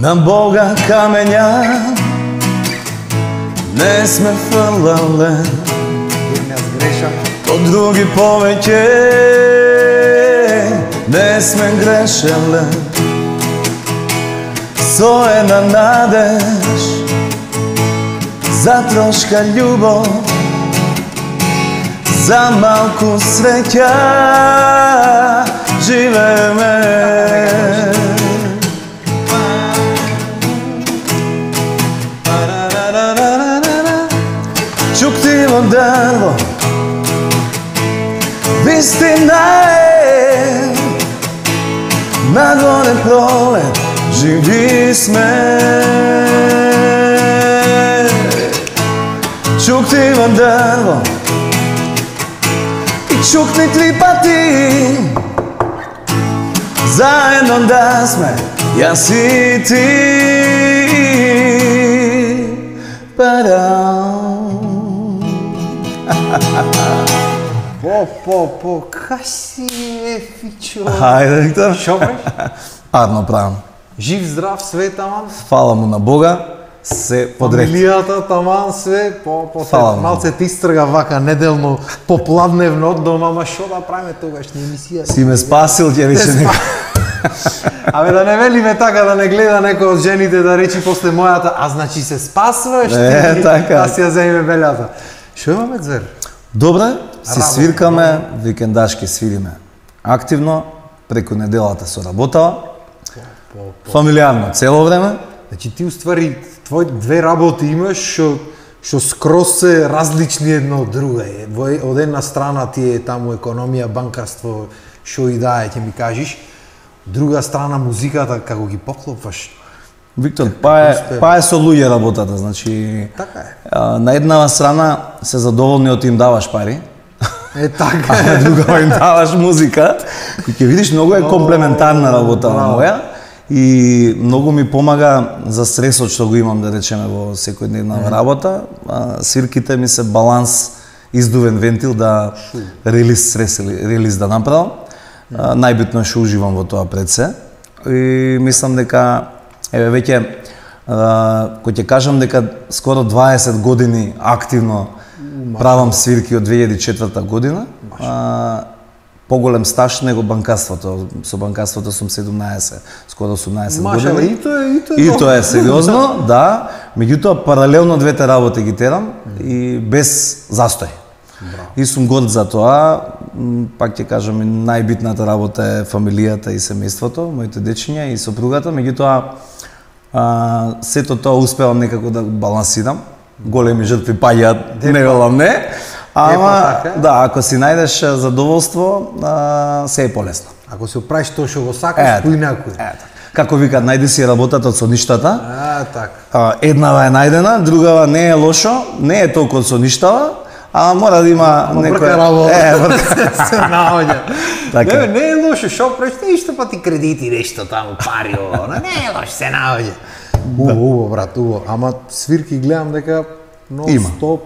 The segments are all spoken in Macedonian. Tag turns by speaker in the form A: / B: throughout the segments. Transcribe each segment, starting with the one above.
A: На Бога камења не сме фрлале, од други повеќе не сме грешеле. Со една надеж за трошка љубов, за малку среќа живееме. Чуктиво дрво, вистина е, надворе пролет, живи сме. Чуктиво дрво и чукни 3 пати, заедно да сме, јас и ти.
B: По, кај си е, фичо?
A: Хајде, Виктор.
B: Шо беш?
A: Арно правам.
B: Жив, здрав, све таман?
A: Фала му на Бога, се подред.
B: Фамилијата таман, све, малце ти истрга вака неделно, попладневно од дома, ма шо да правиме тогашна емисија?
A: Си ме спасил, ќе рече некој.
B: Абе да не велиме така, да не гледа некој од жените да речи после мојата, а значи се спасваш ти,
A: така.
B: да си ја земе белјата. Шо имаме, Дзер?
A: Добре, си свиркаме, викендашки свириме активно, преку неделата со работава, фамилиарно цело време.
B: Значи ти уствари, твои 2 работи имаш што скроз се различни едно од друга. Од една страна ти е таму економија, банкарство, шо и да е, ќе ми кажеш. Друга страна музиката, како ги поклопваш.
A: Виктор, па е со луѓе работата, значи...
B: Така е.
A: На една страна се задоволни од им даваш пари,
B: Така
A: а на друга им даваш музика, кој ќе видиш многу е комплементарна работа на моја и многу ми помага за стресот што го имам, да речеме, во секојдневна работа. Свирките ми се баланс, издувен вентил да релиз стрес, релиз да направам. Најбитно е што уживам во тоа пред се. И мислам дека еве веќе кој ќе кажам дека скоро 20 години активно правам свирки од 2004 година. Поголем стаж него банкарството. Со банкарството сум 17, скоро 18 години. И тоа е сериозно, да. Меѓутоа паралелно двете работи ги терам и без застој. И сум горд за тоа. Пак ќе кажам, најбитната работа е фамилијата и семејството, моите дечиња и сопругата. Меѓутоа сето тоа успевам некако да балансирам. Големи жртви паѓаат, не велам не. Ама, да, ако си најдеш задоволство, се е полесно.
B: Ако се оправиш тоа што го сакаш, поинаку.
A: Како викаат, најди си работата од со ништата.
B: Така.
A: Еднава е најдена, другава не е лошо, не е толку од со ништава, а мора да има некоја
B: работа. Се наоѓа.
A: Така.
B: Не е лошо, шо правиш, нешто па ти кредити, нешто таму, пари, не е лошо, се наоѓа. Убаво, брат, убаво. Ама свирки гледам дека нон-стоп,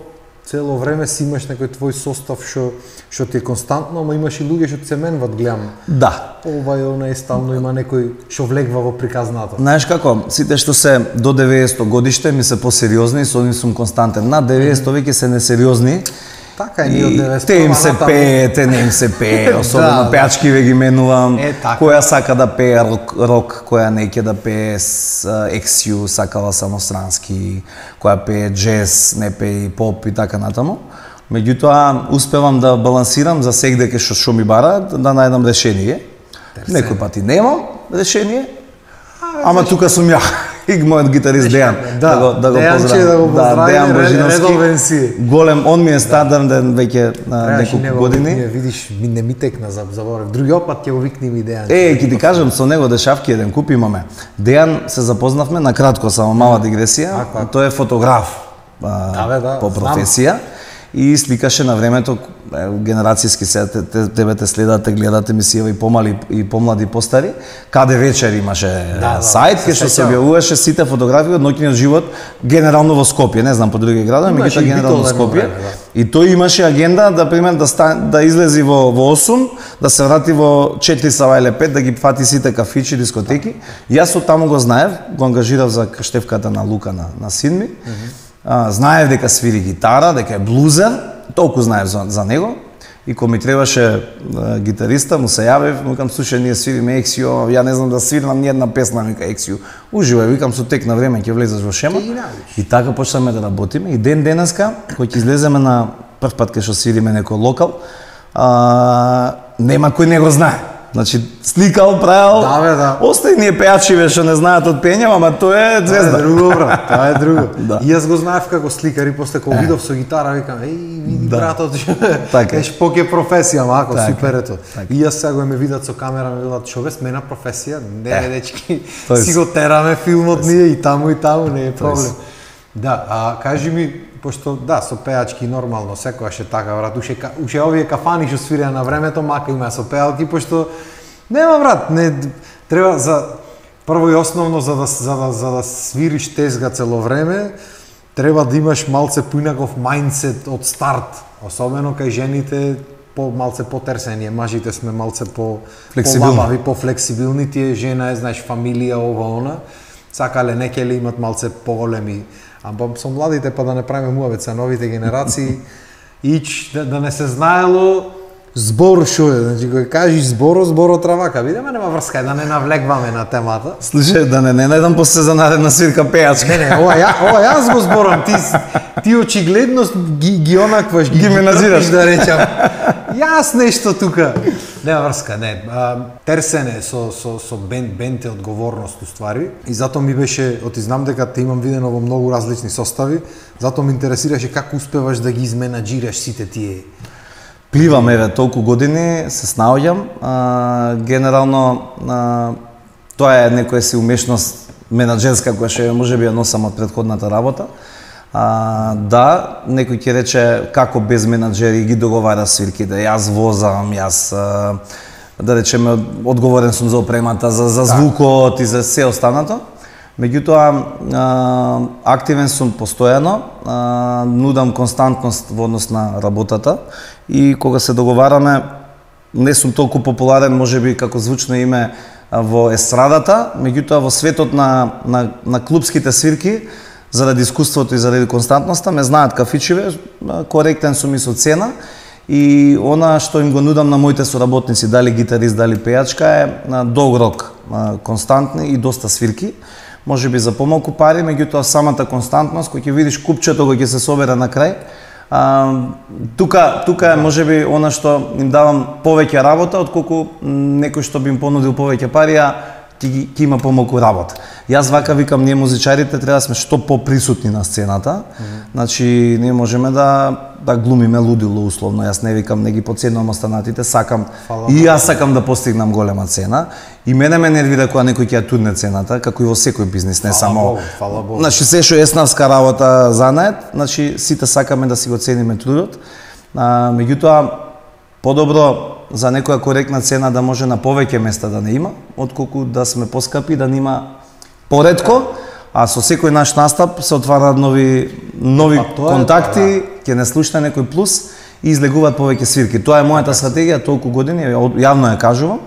B: цело време си имаш некој твој состав што ти е константно, ама имаш и луѓе што ти се менват, гледам.
A: Да.
B: Ова е стално, има некој што влегва во приказната.
A: Знаеш како, сите што се до 90 годиште ми се посериозни, со нив сум константен. Над 90 веќе се несериозни.
B: Така е, ни од 90.
A: Те им се пее, те не им се пее, особено пеачки ве ги менувам. Која сака да пее рок, која не ќе да пее XU, сакала самострански, која пее джез, не пее поп и така натаму. Меѓутоа, успевам да балансирам за секдеке што ми бараат, да најдам решение. Некој пати немам решение, ама тука сум ја и мојот гитарист Дејан, да го поздравам. Дејан Божиновски, голем, он ми е стандарден веќе неколку години.
B: Видиш, не ми текна, заборев. Другиот пат ќе го викнем и Дејан.
A: Ќе ти кажам, со него дешавки еден куп имаме. Дејан се запознавме на кратко, само мала дигресија. Тој е фотограф по професија и сликаше на времето генерацијски се тебе те следат, те гледат емисија и помали и помлади и постари, каде вечер имаше сајт кај што се објавуваше сите фотографии од ноќниот живот генерално во Скопје, не знам по други градови, меѓутоа генерално во Скопје. И тој имаше агенда да пример да излези во 8, да се врати во 4 сава или 5 да ги фати сите кафичи, дискотеки. Јас од таму го знаев, го ангажирав за крштевката на Лука на син ми. Знаев дека свири гитара, дека е блузер, толку знаев за него. И кога ми требаше гитариста, му се јавив, му викам, слушај, ние свириме Ексио, ја не знам да свирам ни една песна, вика Ексио. Уживај, викам, со тек на време ќе влезеш во шема. И така почнаме да работиме. И ден денеска, кој ќе излеземе на прв пат кај што свириме некој локал, нема кој не го знае. Значи, сликал, правил, остај ние пејачиве што не знаат од пење, ама тоа е звезда.
B: Тоа е друго, брат, тоа е друго. И јас го знаев како сликар и после кога видов со гитара, викам, види братот, еш поке професија, мако, супер ето. И јас сега го ме видат со камера, ме видат, шо бе, смена професија, не, дечки, си го тераме филмот ние и таму, не е проблем. Да, кажи ми, пошто со пејачки нормално секогаш е така, брат, уште овие кафани што свирија на времето, мака има со пејалки, пошто нема, брат, не треба за прво и основно за да свириш тезга цело време, треба да имаш малце поинаков мајндсет од старт, особено кај жените малце потерсени, мажите сме малце по-лабави, по-флексибилни, тие жена е, знаеш, фамилија, ова, она, сакале некеле имат малце поголеми. Ама со младите, па да не правиме муавет со новите генерации, да не се знаело збор шо е, значи кога кажеш зборо травака, видиме нема врска, да не навлегваме на темата.
A: Слушај, да не најдам после за наредна свирка пејачка.
B: Не, ова јас го зборам, ти очигледно ги онакваш, ги меназираш, да речам. Јас нешто тука. Нема врска, не. Терсене со бенд е одговорност уствари и затоа ми беше, знам дека те имам видено во многу различни состави, затоа ме интересираше како успеваш да ги изменаџираш сите тие.
A: Пливам, еве, толку години, се снаоѓам. Генерално, тоа е некоја си умешност менаџерска која што можеби ја носам од претходната работа. Да, некој ќе рече како без менаџери ги договара свирките. Јас возам, да речеме, одговорен сум за опремата, за звукот и за се останато. Меѓутоа, активен сум постојано, нудам константност во однос на работата и кога се договараме, не сум толку популарен, можеби како звучно име во естрадата, меѓутоа во светот на клубските свирки, заради искуството и заради константноста, ме знаат кафичиве, коректен сум и со цена и она што им го нудам на моите соработници, дали гитарист, дали пејачка е долг рок, константни и доста свирки. Може би за помалку пари, меѓутоа самата константност, кој ќе видиш купчето кој ќе се собере на крај, тука е можеби она што им давам повеќе работа, отколку некој што би им понудил повеќе пари, ќе има помалку работа. Јас вака викам, ние музичарите треба да сме што поприсутни на сцената. Значи, ние можеме да глумиме лудило условно. Јас не викам, не ги подценувам останатите, сакам и јас сакам да постигнам голема цена. И мене ме нервира кога некој ќе ја турне цената, како и во секој бизнис, не само.
B: Фала Богу.
A: Значи, се што е еснавска работа занает, значи сите сакаме да си го цениме трудот. Меѓутоа, подобро за некоја коректна цена да може на повеќе места да не има, отколку да сме поскапи, да нема поретко, а со секој наш настап се отвараат нови контакти, ќе не слушна некој плюс и излегуваат повеќе свирки. Тоа е мојата стратегија толку години, јавно ја кажувам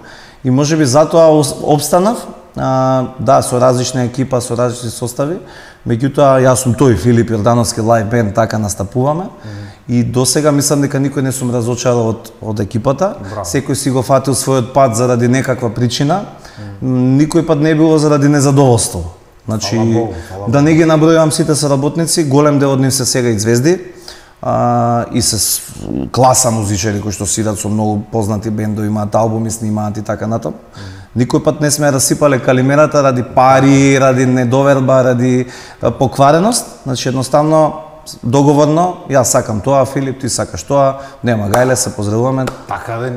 A: и можеби затоа обстанав, да, со различна екипа, со различни состави, меѓутоа јас сум тој Филип Јордановски лайв бенд, така настапуваме. И досега мислам дека никој не сум разочарал од екипата. Секој си го фатил својот пат заради некаква причина. Никој пат не било заради незадоволство. Значи, да не ги набројувам сите соработници, голем дел од нив се сега и звезди. И се класа музичари кои што свират со многу познати бендови, имаат албуми, снимаат и така натаму. Никој пат не сме расипале калимерата ради пари, ради недоверба, ради поквареност. Значи, едноставно, договорно, јас сакам тоа, Филип, ти сакаш тоа, нема гајле, се поздравуваме,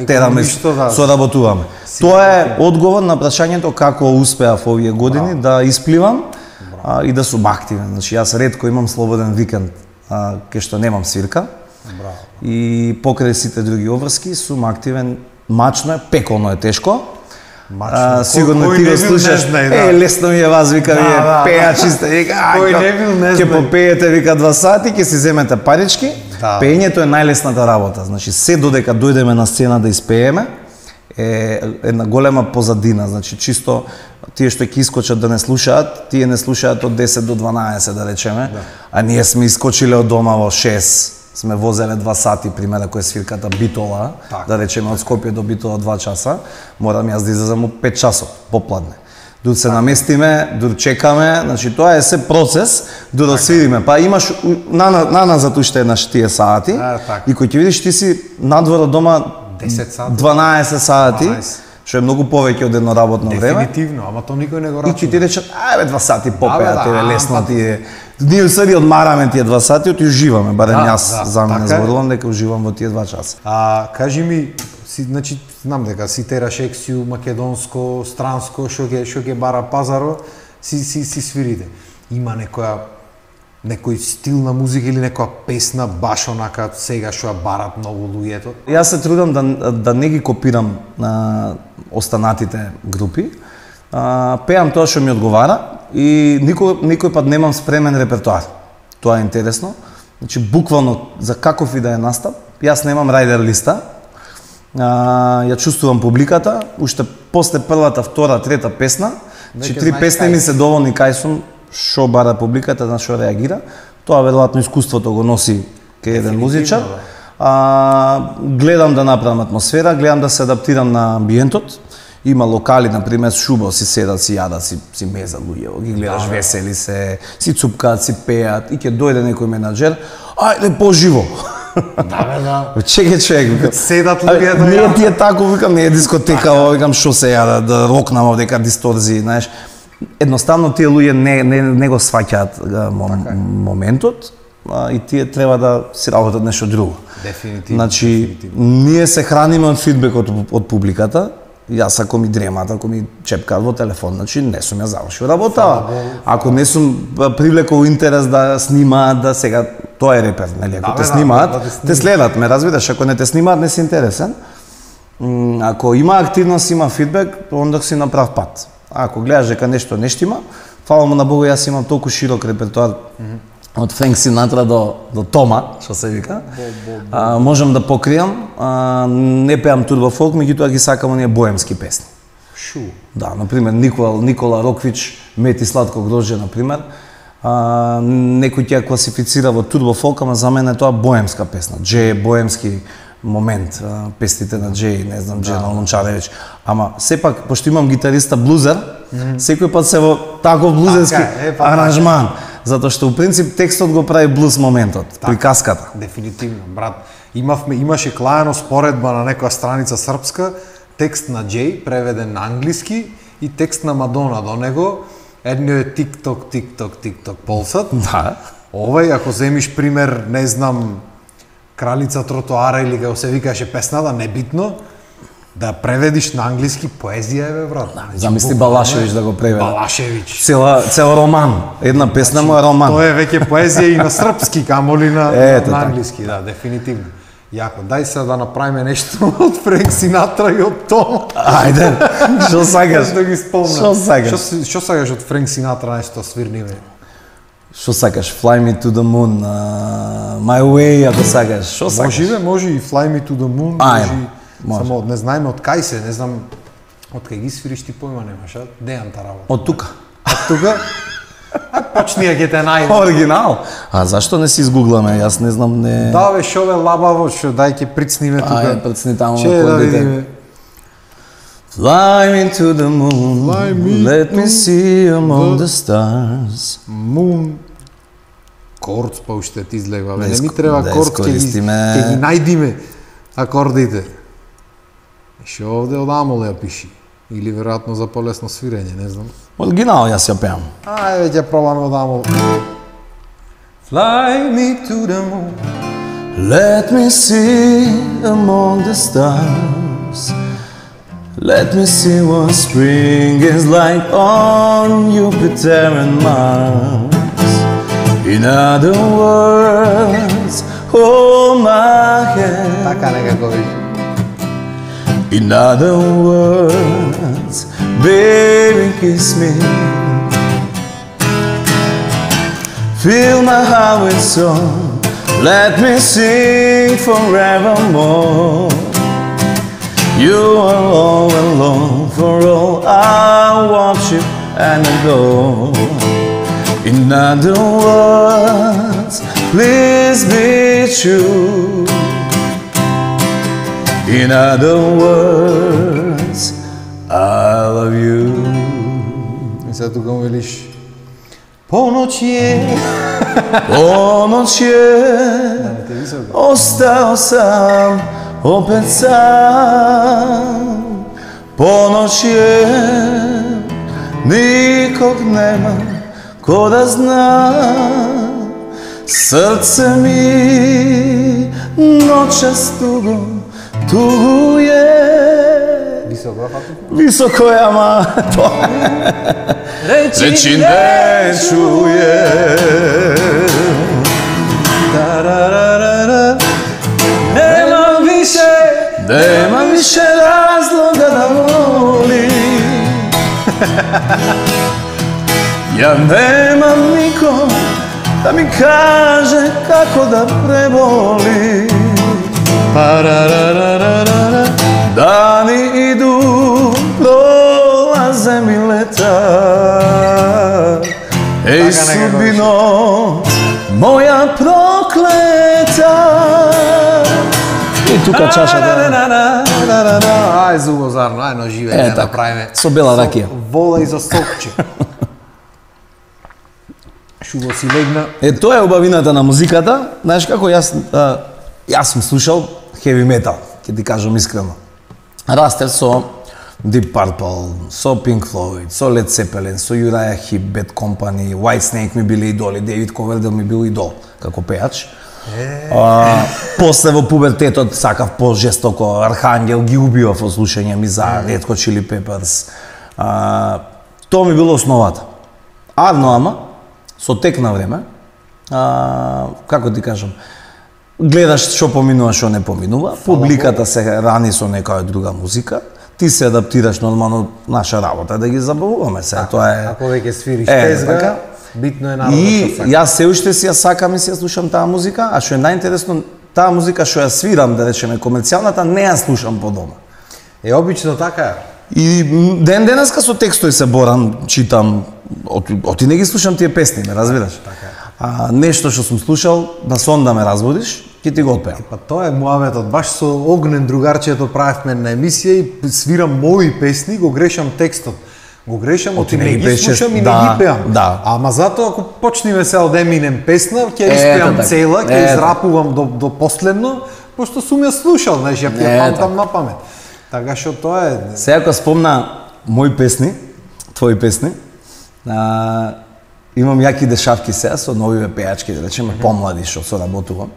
A: тераме, соработуваме. Тоа е одговор на прашањето како успеав овие години да испливам и да сум активен. Значи, јас ретко имам слободен викенд кај што немам свирка.
B: Браво.
A: И покрај сите други обврски сум активен. Мачно е, пеколно е тешко. Сигурно ти го слушаш, лесно ми е вас, вика, вие пејачи сте, вика, ќе попеете, вика, 2 сати, ќе си земете парички. Пеењето е најлесната работа, значи се додека дојдеме на сцена да испееме, е една голема позадина, значи чисто тие што ќе искочат да не слушаат, тие не слушаат од 10 до 12, да речеме, а ние сме искочиле од дома во 6. Сме возеле 2 сати, пример, ако е свирката Битола, да речеме од Скопје до Битола 2 часа, морам јас да излезам 5 часот, попладне. Дур се наместиме, дур чекаме, значи тоа е се процес, дур свириме. Па имаш наназад уште еднаш тие сати, и кој ќе видиш ти си надвор од дома
B: 10 сати,
A: 12 сати, што е многу повеќе од едно работно време.
B: Дефинитивно, ама тоа никој не го рачуна.
A: И ќе ти речат, ајде 2 сати попеа, тебе лесно ти е. Ние усади одмараме тие 2 сати, и уживаме, барем јас за мене зборувам дека уживам во тие 2 часа.
B: Кажи ми, значи знам дека си тераш ексију македонско, странско, што ќе бара пазаро, си свирите. Има некој стил на музика или некоја песна баш онака сега што ја барат многу луѓето?
A: Јас се трудам да не ги копирам останатите групи. Пеам тоа што ми одговара и никој пат немам спремен репертоар. Тоа е интересно. Значи буквално за каков и да е настап, јас немам рајдер листа. Ја чувствувам публиката, уште после првата, втора, трета песна, значи 3 песни ми се доволни кај сум, што бара публиката, на што реагира. Тоа веројатно искуството го носи кај еден музичар. Гледам да направам атмосфера, гледам да се адаптирам на амбиентот. Има локали, например, шубо си седат, си јадат, си мезат луѓе, ги гледаш весели се, си цупкаат, си пеат, и ќе дојде некој менаџер, ајде поживо. Чекај човек,
B: седат луѓето.
A: Не ти е тако, викам, не е дискотека, викам, шо се јада, да рокнам овдека дисторзии, знаеш. Едноставно тие луѓе не го сваќаат моментот, и тие треба да си работат нешто друго.
B: Дефинитивно.
A: Значи, ние се храниме од фидбекот од публиката. Јас ако ми дремат, ако ми чепкаат во телефон, значи не сум ја завршил работа. Ако не сум привлекол интерес да снимаат, да сега тоа е репер, нели? Ако те снимаат, те следат, ме разбираш, ако не те снимаат, не си интересен. Ако има активност, има фидбек, онда си на прав пат. Ако гледаш дека нешто не штима, фала му на Богу, јас имам толку широк репертоар од Френк Синатра до Тома, што се вика. Можам да покријам, не пеам турбо фолк, меѓутоа ги сакам оние боемски песни.
B: Шу?
A: Да, например Никола Роквич, Мет и сладко грозже, например. Некој ќе ја класифицира во турбо фолк, ама за мене е тоа боемска песна. Дже боемски момент, песните на Джеј, не знам, Джеј на Лончаревич. Ама сепак, пошто имам гитариста блузер, секој пат се во таков блузерски аранжман. Затоа што у принцип текстот го прави блуз моментот, приказката.
B: Дефинитивно, брат. Имаше клајано споредба на некоја страница српска, текст на Джеј преведен на англиски и текст на Мадона до него. Едно е тик-ток полсат.
A: Да.
B: Овај, ако земиш пример, не знам, Кралица тротоара или како се викаше песната, небитно, да преведиш на англиски поезија е, бе, брат.
A: Замисли Балашевич да го преведе.
B: Балашевич.
A: Цел роман. Една песна му е роман.
B: Тоа е веќе поезија и на српски, камоли на англиски, да, дефинитивно. Јако, дај се да направиме нешто од Френк Синатра и од Тома.
A: Ајде, што сакаш?
B: Да ги спомнам.
A: Што сакаш?
B: Што сакаш од Френк Синатра нешто свирниме?
A: Што сакаш? Fly me to the moon, My way, ако сакаш. Што сакаш?
B: Може и Fly me to the moon, може. Само не знаеме од кај се, не знам од кај ги свириш, ти појма немаш, а? Дејан та работа.
A: Од тука.
B: Од тука? Почни ја ќе те најде.
A: Оригинал. А зашто не си изгугламе? Јас не знам, не.
B: Да, бе, шо бе лабаво, што дај ќе прицниме тука.
A: Ајде, прицни таму
B: на кондите.
A: Fly me to the moon, let me see among the stars.
B: Moon. Корд, па уште ти излегва, бе. Не ми треба корд, ќе ги најдиме акордите. Шо овде од Амол ја пиши. Или веројатно за полесно свирење, не знам.
A: Оригинал јас ја пеам.
B: Ајде, ќе пробаме од Амол. Fly me to the moon.
A: Let me see among the stars. Let me see what spring is like on Jupiter and Mars. In other words, hold my hand.
B: Така некако виж.
A: In other words, baby, kiss me. Fill my heart with song, let me sing forevermore. You are all alone, for all I worship and adore. In other words, please be true. In other words, I love you.
B: И сега тук му велиш Поноć je,
A: ostao sam opet sam. Ponoć je, nikog nema ko da zna. Srce mi noćas tuguje. Visoko je, ama to reći ne čuje. Nema više razloga da volim. Ja nemam nikom da mi kaže kako da prebolim. Dani idu, prolaze mi leta. Ej sudbino, moja prokleta. I tuka čaša da...
B: Ај зубозарно, ајно живење да направиме.
A: Со бела ракија.
B: Вола и за сокче. Шубо си легна.
A: Тоа е убавината на музиката. Знаеш како, јас сум слушал heavy metal, ќе ти кажам искрено. Растел со Deep Purple, со Pink Floyd, со Led Zeppelin, со Uriah Heep, Bad Company, Whitesnake ми биле идоли, David Coverdale ми бил идол како пејач. После во пубертетот сакав по-жестоко, Архангел ги убивав од слушање ми за Red Hot Chili Peppers. Тоа ми било основата. Арно ама, со тек на време, како ти кажам, гледаш што поминува, што не поминува, публиката се рани со некоја друга музика, ти се адаптираш нормално, наша работа да ги забавуваме се, тоа е...
B: Ако веќе свириш тезга, битно е народот
A: и јас се уште си ја сакам и си ја слушам таа музика, а што е најинтересно, таа музика што ја свирам, да речеме комерцијалната, не ја слушам по дома.
B: Обично така е.
A: И ден денеска со текстови се борам, читам, оти не ги слушам тие песни, ме разбираш?
B: Така е.
A: Нешто што сум слушал, на сон да ме разбудиш, ќе ти го отпеам.
B: Па тоа е муаветот, баш со Огнен другарчето правевме на емисија и свирам мои песни, го грешам текстот. Го грешам, оти не ги слушам и не ги пеам.
A: Да.
B: Ама затоа ако почнеме се од Еминем песна, ќе испеам цела, ќе израпувам до последно, пошто сум ја слушал, знаеш, ја памтам на памет. Така што тоа е.
A: Сега ако спомна мои песни, твои песни, имам јаки дешавки сега со новиве пејачки, да речеме помлади што соработувам.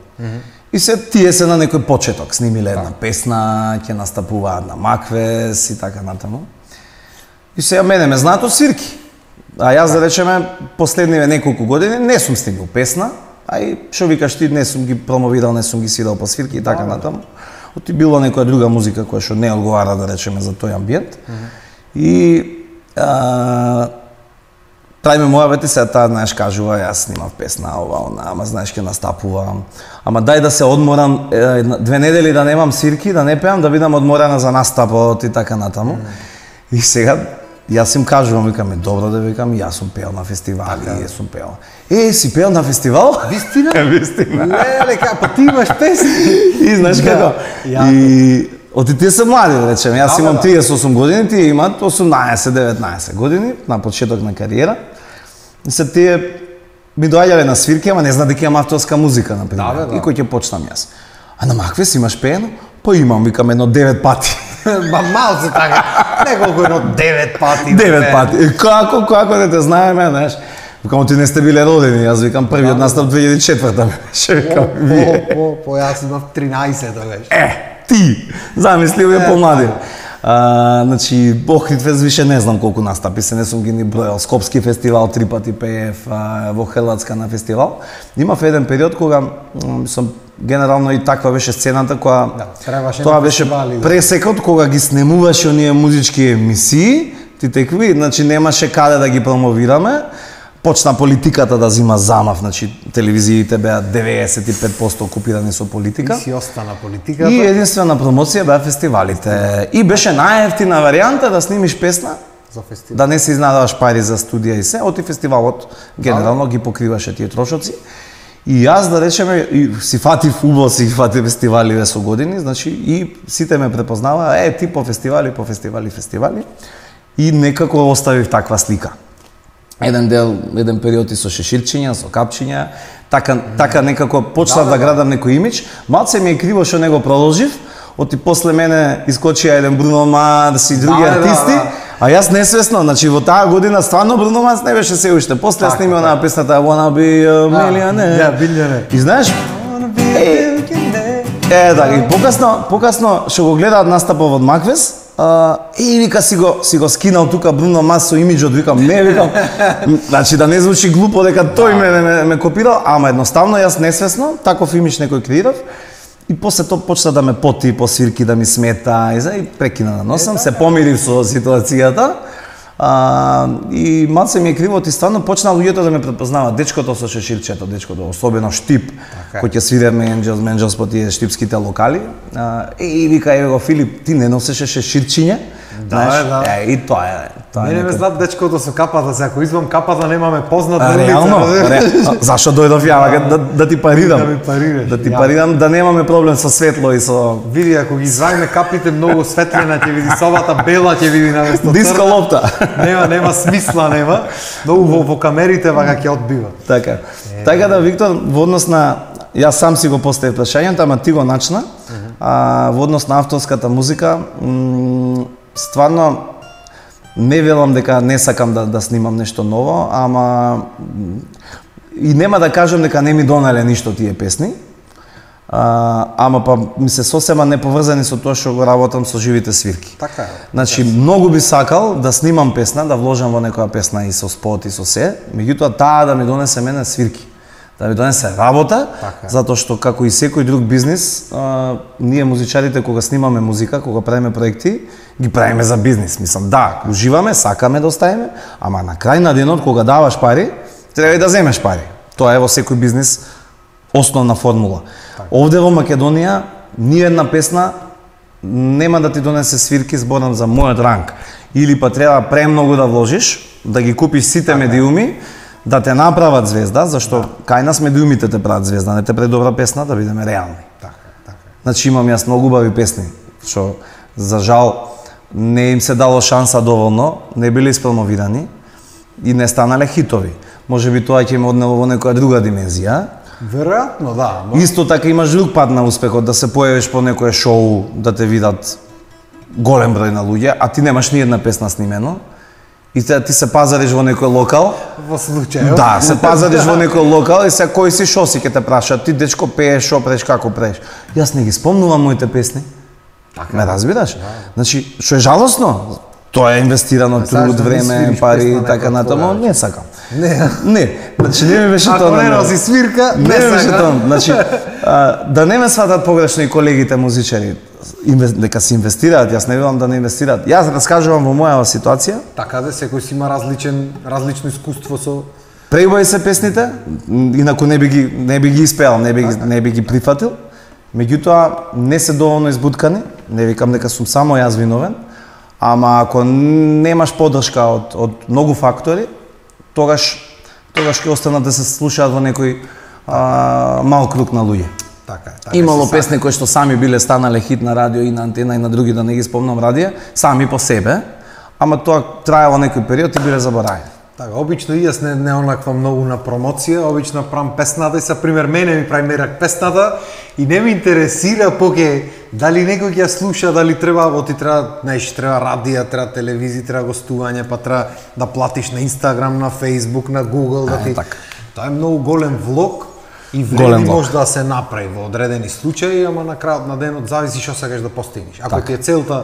A: И се тие се на некој почеток, снимиле една песна, ќе настапуваат на Маквес и така натаму. И сега мене ме знаат од свирки. А јас да речеме последниве неколку години не сум снимил песна, а и што викаш ти, не сум ги промовирал, не сум ги свирал по свирки и така натаму. Оти било некоја друга музика која што не одговара, да речеме, за тој амбиент. И правиме муавети, сега таа, знаеш, кажува, јас снимав песна, ова, она, ама знаеш, ќе настапувам. Ама дај да се одморам, 2 недели да немам свирки, да не пеам, да бидам одморена за настапот и така натаму. И сега, јас им кажувам, викаме, добро да викам, јас сум пеал на фестивали, јас сум пеал. Си пеал на фестивал?
B: Вистина?
A: Вистина.
B: Леле, па ти имаш песни.
A: И знаеш како? И оти тие се млади, да речем. Јас имам 38 години, тие имаат 18-19 години, на почеток на кариера. И се тие ми доаѓале на свирки, ама не знаат дека имам авторска музика, например. И кој ќе почнам јас? А на Маквес имаш пеено? Па имам, викам, едно 9 пати.
B: Ба малце така, неколку едно 9 пати.
A: 9 пати. Како не те знаеме, знаеш? Викам, ти не сте биле родени, јас викам, првиот настап 2004-та беше, викам, вие.
B: По јас имав 13 тогаш.
A: Ти, замисли, вие помлади. Значи, Охрид фест више не знам колку настапи се, не сум ги ни бројал. Скопски фестивал 3 пати пеев, во Хрватска на фестивал. Имав еден период кога сум генерално и таква беше сцената која
B: тоа
A: беше пресекот кога ги снемуваше оние музички емисии, ти текви, значи немаше каде да ги промовираме. Почна политиката да зима замав, значи телевизиите беа 95% окупирани со политика.
B: И си остана политиката.
A: И единствена промоција беа фестивалите. И беше најевтина варијанта да снимиш песна,
B: за фестивал.
A: да не се изнадаваш пари за студија и се, оти фестивалот генерално ги покриваше тие трошоци. И јас да речеме, си фатив убаво си фати фестивали со години, значи и сите ме препознаваа, ти по фестивали. И некако оставив таква слика. Еден период и со шеширчиња, со капчиња, така некако почнав да градам некој имидж. Малце ми е криво што него продолжив, оти после мене искочија еден Бруно Марс и други артисти, а јас несвесно, значи во таа година стварно Бруно Марс не беше се уште. После снимил на песната I wanna be a millionaire. И знаеш, и покасно што го гледаат настапот од Маквес, и вика си го скинал тука Бруно Марс со имиджот, викам, значи да не звучи глупо дека тој ме копирал, ама едноставно јас несвесно таков имидж некој креирав и после тоа почна да ме поти по свирки, да ми смета и прекина да носам, се помирив со ситуацијата. И малце ми е криво, и стварно почна луѓето да ме препознаваат. Дечкото со шеширчето, дечкото, особено Штип, кој ќе свираме Angels по тие штипските локали. И вика, ево Филип, ти не носеше шеширчиња? И тоа е.
B: Не ме знат дечкото со капата, се ако извам капата немаме познат на улица.
A: Реално, зашо дојдов ја, да ти парирам. Да ти парирам, да немаме проблем со светло и со...
B: Види, ако ги извајме капите многу светлена, ќе види собата бела, ќе види наместо црна.
A: Диско лопта.
B: Нема смисла, нема. Многу во камерите вака ќе одбива.
A: Така. Така да, Виктор, во однос на... Јас сам си го поставив прашањето, ама ти го начна. Во однос на авторската музика, стварно не велам дека не сакам да снимам нешто ново, ама и нема да кажам дека не ми донале ништо тие песни. Ама па ми се сосема неповрзани со тоа што го работам со живите свирки.
B: Така е.
A: Значи многу би сакал да снимам песна, да вложам во некоја песна и со спот и со се, меѓутоа таа да ми донесе мене свирки. Да ми донесе работа, затоа што како и секој друг бизнис, ние музичарите кога снимаме музика, кога правиме проекти, ги правиме за бизнис. Мислам, да, уживаме, сакаме да оставиме, ама на крај на денот кога даваш пари, треба и да земеш пари. Тоа е во секој бизнис основна формула. Овде во Македонија ни една песна нема да ти донесе свирки, зборам за мојот ранг. Или па треба премногу да вложиш, да ги купиш сите медиуми, да те направат звезда, зашто кај нас медиумите те прават звезда, не те прави добра песна, да бидеме реални.
B: Така.
A: Значи имам јас многу убави песни, што за жал не им се дало шанса доволно, не биле испромовирани и не станале хитови. Можеби тоа ќе ме однело во некоја друга димензија.
B: Веројатно, да.
A: Исто така имаш друг пат на успехот, да се појавиш по некое шоу, да те видат голем број на луѓе, а ти немаш ни една песна снимено. И ти се пазариш во некој локал.
B: Во случајот.
A: Да, се пазариш во некој локал и се кој си, шо си, ќе те прашаат, ти дечко пееш, шо преш, како преш. Јас не ги спомнувам моите песни.
B: Така.
A: Ме разбираш? Значи, што е жалосно, тоа е инвестирано труд, време, пари и така натаму, не сакам. Не, значи не ми беше тоа.
B: Ако не носи свирка,
A: не беше тоа. Значи, да не ме сватат погрешно и колегите музичари, дека се инвестираат, јас не велам да не инвестираат. Јас раскажувам во моја ситуација.
B: Така да, секој си има различно искуство со...
A: Преубави се песните, инаку не би ги испеал, не би ги прифатил. Меѓутоа, не се доволно избуткани, не викам дека сум само јас виновен, ама ако немаш поддршка од многу фактори, тогаш ќе останат да се слушаат во некој мал круг на луѓе.
B: Така,
A: имало песни кои што сами биле станале хит на радио и на Антена и на други, да не ги спомнам радија, сами по себе, ама тоа траело некој период и биле заборавени.
B: Така, обично и јас не онаква многу на промоција, обично правам песната и за пример мене ми прави мерак песната и не ми интересира поке дали некој ќе ја слуша, дали треба, треба радија, треба телевизија, треба гостување, па треба да платиш на Инстаграм, на Фейсбук, на Гугл, Тоа е многу голем влог. И вреди може да се направи во одредени случаи, ама на крајот на денот зависи што сакаш да постигнеш. Ако ти е целта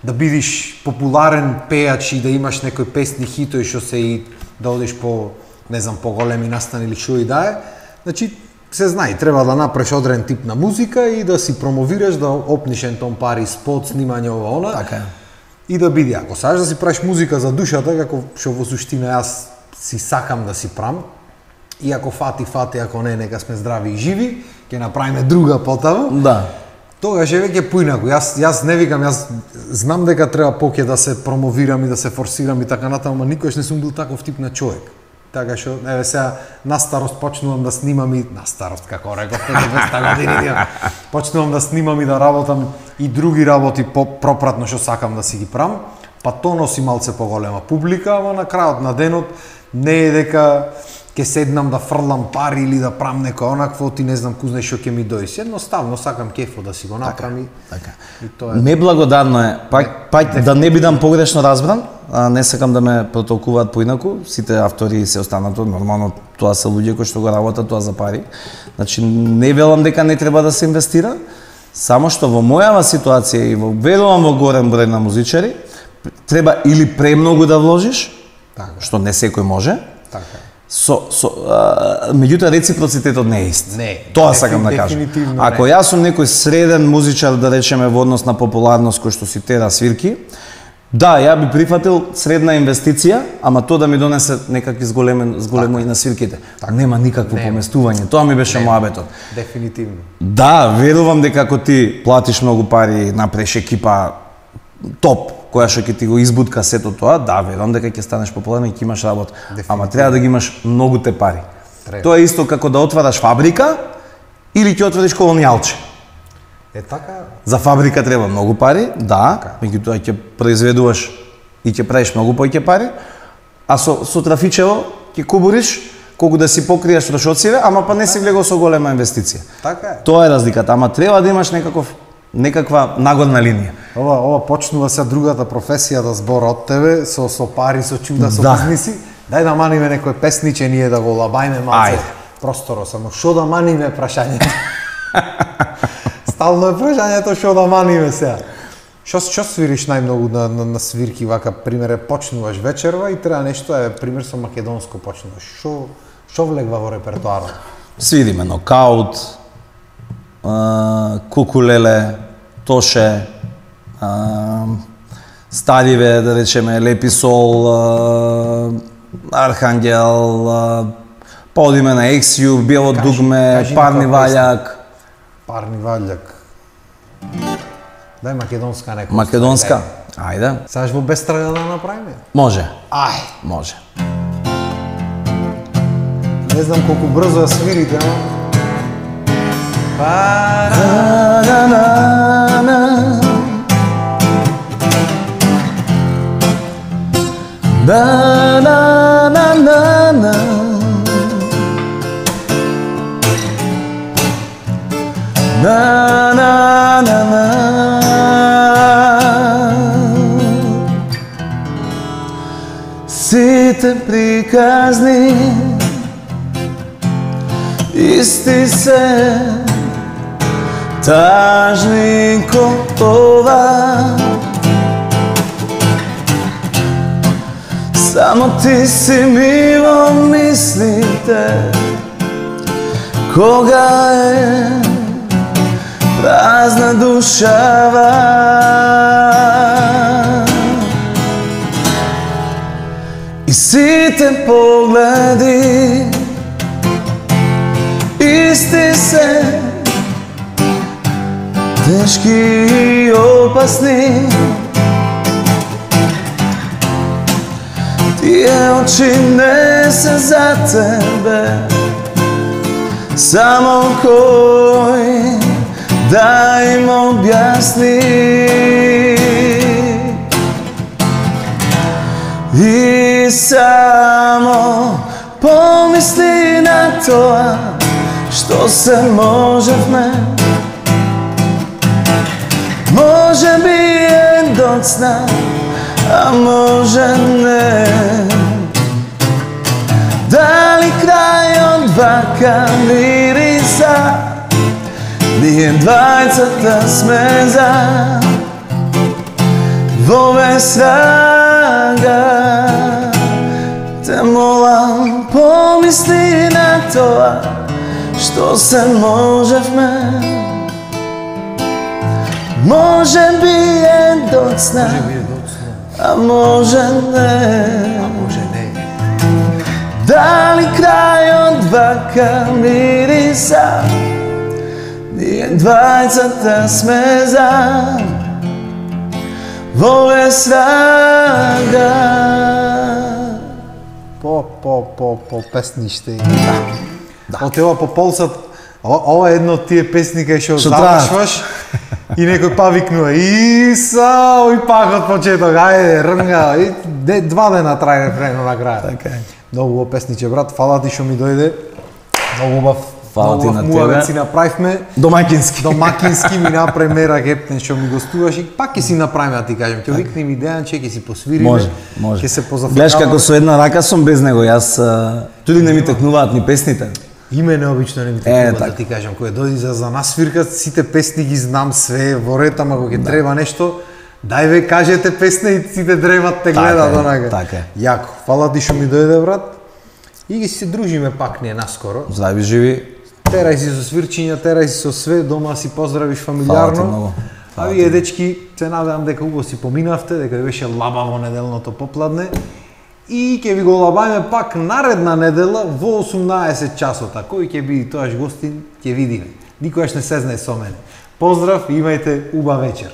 B: да бидеш популарен пејач и да имаш некои песни хитови што се и да одиш по, не знам, по големи настани или што и да е, значи се знае, треба да направиш одреден тип на музика и да си промовираш, да опниш ентон пари, спот, снимање ова она.
A: Така е.
B: И да биде. Ако сакаш да си правиш музика за душата, како што во суштина јас си сакам да си правам, и ако фати, ако не, нека сме здрави и живи, ќе направиме друга потаму.
A: Да.
B: Тогаш е веќе поинаку. Јас не викам, јас знам дека треба поќе да се промовирам и да се форсирам и така натаму, ама никош не сум бил таков тип на човек. Така што, еве сега, на старост почнувам да снимам и... На старост, како реков, 200 години, почнувам да снимам и да работам и други работи пропратно што сакам да си ги правам, па то носи малце поголема публика, ама на крајот на денот не е дека ќе седнам да фрлам пари или да правам некој онакво, ти не знам кузне што ќе ми дојде. Едноставно сакам кефо да си го направам и тоа е.
A: Неблагодарно е, пак да не бидам погрешно разбран, не сакам да ме протолкуваат поинаку, сите автори се останато, нормално тоа се луѓе кои што го работат тоа за пари. Значи не велам дека не треба да се инвестира, само што во мојава ситуација и верувам во горен број на музичари, треба или премногу да вложиш,
B: Така.
A: што не секој може.
B: Така.
A: Меѓутоа реципроцитетот не е ист.
B: Не,
A: Тоа сакам да кажам. Ако јас сум некој среден музичар, да речеме во однос на популарност кој што си тера свирки, да, ја би прифатил средна инвестиција, ама тоа да ми донесе некакви зголемо и на свирките. Нема никакво поместување. Тоа ми беше моабетот.
B: Дефинитивно.
A: Да, верувам дека ако ти платиш многу пари, направиш екипа топ, која што ќе ти го избутка сето тоа, да, верувам дека ќе станеш популарен и ќе имаш работа. Ама треба да ги имаш многу те пари. Тоа е исто како да отвараш фабрика или ќе отвориш колонијалче.
B: Е така.
A: За фабрика треба многу пари, да, меѓутоа ќе произведуваш и ќе правиш многу повеќе пари, а со трафичево ќе кубуриш колку да си покриеш трошоците, ама па не си влегол со голема инвестиција.
B: Така е.
A: Тоа е разликата, ама треба да имаш некаква нагорна линија.
B: Ова почнува се другата професија да збора од тебе, со пари, со чуда, со бизниси. Дај да маниме некој песниче ние да го лабајме малце просторо, само шо да маниме прашањето. Стално е прашањето шо да маниме сега. Што свириш најмногу на свирки вака, примере почнуваш вечерва и треба нешто, пример со македонско почнуваш. Што влегва во репертоарот?
A: Свириме нокаут, кукулеле, тоше, стариве, да речеме, Лепи Сол, Архангел, па одиме на Ексију, Бело дугме, Парни ваљак.
B: Парни ваљак. Дај македонска некоја.
A: Македонска? Ајде.
B: Саш во без трага да направиме?
A: Може.
B: Ај.
A: Може.
B: Не знам колку брзо ја свирите, ама...
A: Сите приказни исти се, тажни ко ова. Само ти си ми во мислите, кога е празна душава. И сите погледи исти се, тешки и опасни. Тие очи не се за тебе, само кој да им објасни. И само помисли на тоа што се можевме. Може би е доцна, а може не. Дали крајот вака мириса, ние двајцата сме за во весрага. Те молам, помисли на тоа што се можевме, може би е доцна, а може не. Дали крајот вака мириса, ние двајцата сме за во свага.
B: По песниште и од ова по полсат, ова е едно од тие песни кај што завршваш и некој па викнува Исау и пак од почеток, ајде, рнга, и 2 дена трае рефрено на крај.
A: Така е.
B: Многу убав песниче, брат, фала ти што ми дојде. Многу убав.
A: Фала ти на тебе.
B: Си направивме.
A: Домакински
B: ми направи Мера Гептен што ми гостуваш и пак ќе си направиме, да ти кажам. Ќе викнем и Дејанче, ќе си посвириме.
A: Може.
B: Ќе се позафркаваме.
A: Гледаш како со една рака сум без него, јас туди не ми текнуваат ни песните.
B: Име необично не ми текнуваат, да ти кажам. Кога дојди за нас свиркат, сите песни ги знам све, во ред, ама кога ќе треба нешто, дај ве кажете песна и сите дремат те гледат онака.
A: Така е.
B: Јако. Фала ти што ми дојде, брат. И ги се дружиме пак ние наскоро.
A: Здрави живи.
B: Терај си со свирчиња, терај си со све, дома си поздравиш фамилиарно. А вие дечки, се надевам дека убаво си поминавте, дека беше лабаво неделното попладне. И ќе ви го лабајме пак наредна недела во 18 часот. А кој ќе биде тоаш гостин, ќе видиме. Никогаш не се знае со мене. Поздрав и имајте убав вечер.